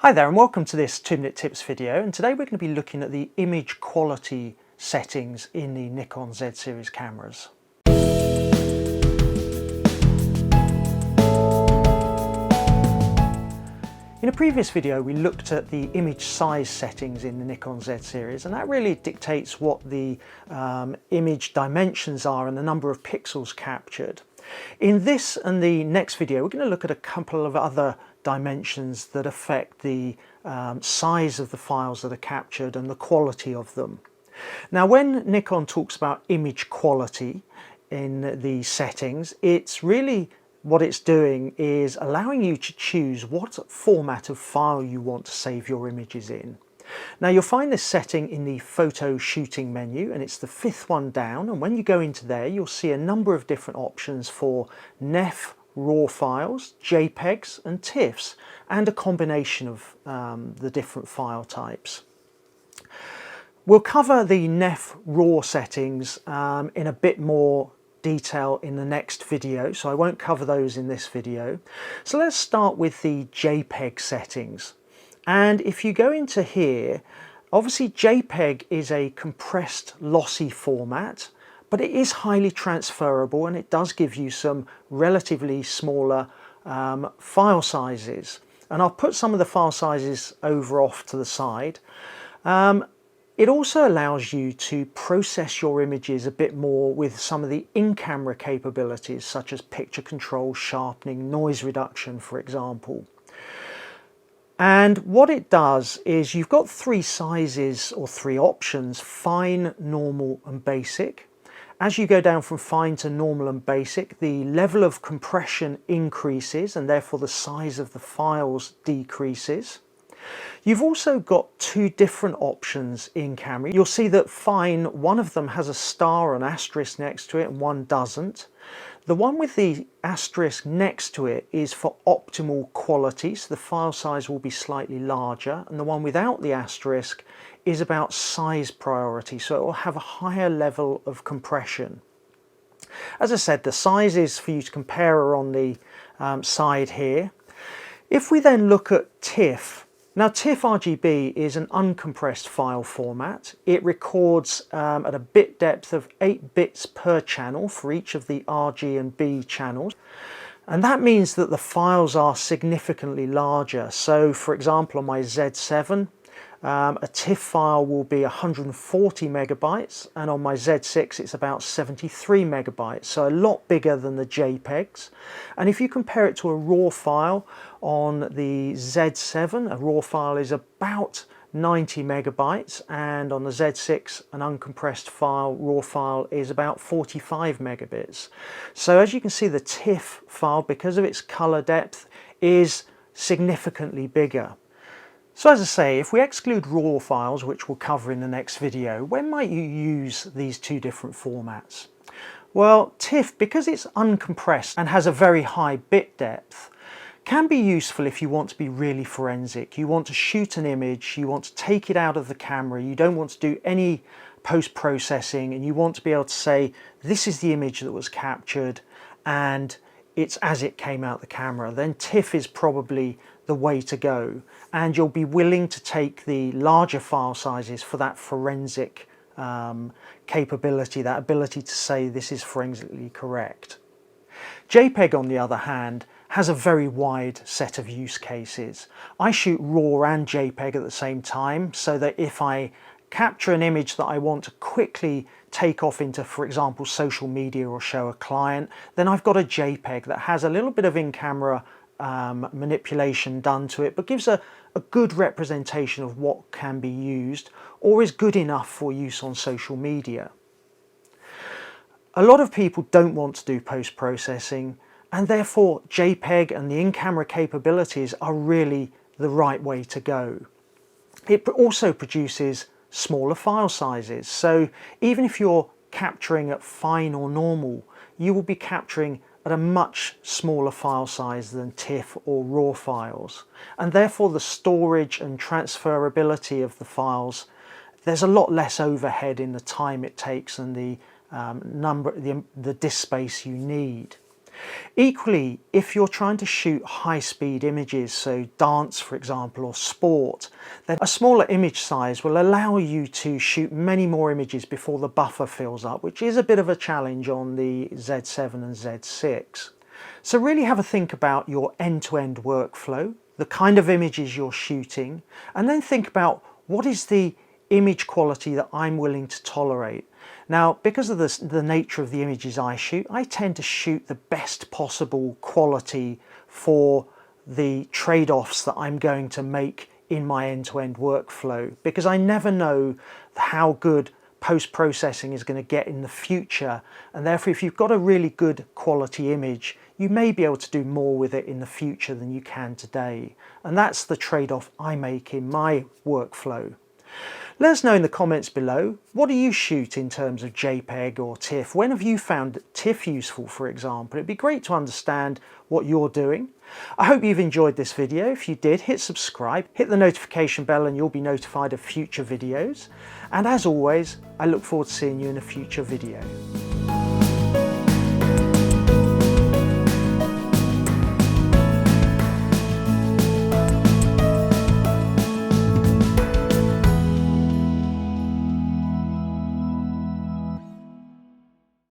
Hi there and welcome to this 2-minute tips video, and today we're going to be looking at the image quality settings in the Nikon Z series cameras. In a previous video we looked at the image size settings in the Nikon Z series, and that really dictates what the image dimensions are and the number of pixels captured. In this and the next video we're going to look at a couple of other dimensions that affect the size of the files that are captured and the quality of them. Now, when Nikon talks about image quality in the settings, it's really what it's doing is allowing you to choose what format of file you want to save your images in. Now, you'll find this setting in the photo shooting menu, and it's the fifth one down, and when you go into there you'll see a number of different options for NEF, RAW files, JPEGs and TIFFs, and a combination of the different file types. We'll cover the NEF RAW settings in a bit more detail in the next video, so I won't cover those in this video. So let's start with the JPEG settings. And if you go into here, obviously JPEG is a compressed lossy format, but it is highly transferable and it does give you some relatively smaller file sizes. And I'll put some of the file sizes over off to the side. It also allows you to process your images a bit more with some of the in-camera capabilities, such as picture control, sharpening, noise reduction, for example. And what it does is you've got three sizes or three options: fine, normal and basic. As you go down from fine to normal and basic, the level of compression increases and therefore the size of the files decreases. You've also got two different options in camera. You'll see that fine, one of them has a star or an asterisk next to it and one doesn't. The one with the asterisk next to it is for optimal quality, so the file size will be slightly larger, and the one without the asterisk is about size priority, so it will have a higher level of compression. As I said, the sizes for you to compare are on the side here. If we then look at TIFF, now TIFF RGB is an uncompressed file format. It records at a bit depth of 8 bits per channel for each of the RG and B channels. And that means that the files are significantly larger. So for example, on my Z7, a TIFF file will be 140 megabytes, and on my Z6 it's about 73 megabytes, so a lot bigger than the JPEGs. And if you compare it to a RAW file on the Z7, a RAW file is about 90 megabytes, and on the Z6 an uncompressed file, RAW file, is about 45 megabits. So as you can see, the TIFF file, because of its color depth, is significantly bigger. So as I say, if we exclude RAW files, which we'll cover in the next video, when might you use these two different formats? Well, TIFF, because it's uncompressed and has a very high bit depth, can be useful if you want to be really forensic. You want to shoot an image, you want to take it out of the camera, you don't want to do any post-processing, and you want to be able to say, this is the image that was captured and it's as it came out the camera. Then TIFF is probably the way to go, and you'll be willing to take the larger file sizes for that forensic capability, that ability to say this is forensically correct. JPEG, on the other hand, has a very wide set of use cases. I shoot RAW and JPEG at the same time, so that if I capture an image that I want to quickly take off into, for example, social media or show a client, then I've got a JPEG that has a little bit of in-camera manipulation done to it, but gives a good representation of what can be used or is good enough for use on social media. A lot of people don't want to do post-processing, and therefore JPEG and the in-camera capabilities are really the right way to go. It also produces smaller file sizes, so even if you're capturing at fine or normal, you will be capturing at a much smaller file size than TIFF or RAW files, and therefore the storage and transferability of the files, there's a lot less overhead in the time it takes and the disk space you need. Equally, if you're trying to shoot high-speed images, so dance for example, or sport, then a smaller image size will allow you to shoot many more images before the buffer fills up, which is a bit of a challenge on the Z7 and Z6. So really have a think about your end-to-end workflow, the kind of images you're shooting, and then think about what is the image quality that I'm willing to tolerate. Now, because of the nature of the images I shoot, I tend to shoot the best possible quality for the trade-offs that I'm going to make in my end-to-end workflow, because I never know how good post-processing is going to get in the future, and therefore if you've got a really good quality image, you may be able to do more with it in the future than you can today. And that's the trade-off I make in my workflow. Let us know in the comments below, what do you shoot in terms of JPEG or TIFF? When have you found TIFF useful, for example? It'd be great to understand what you're doing. I hope you've enjoyed this video. If you did, hit subscribe, hit the notification bell and you'll be notified of future videos. And as always, I look forward to seeing you in a future video.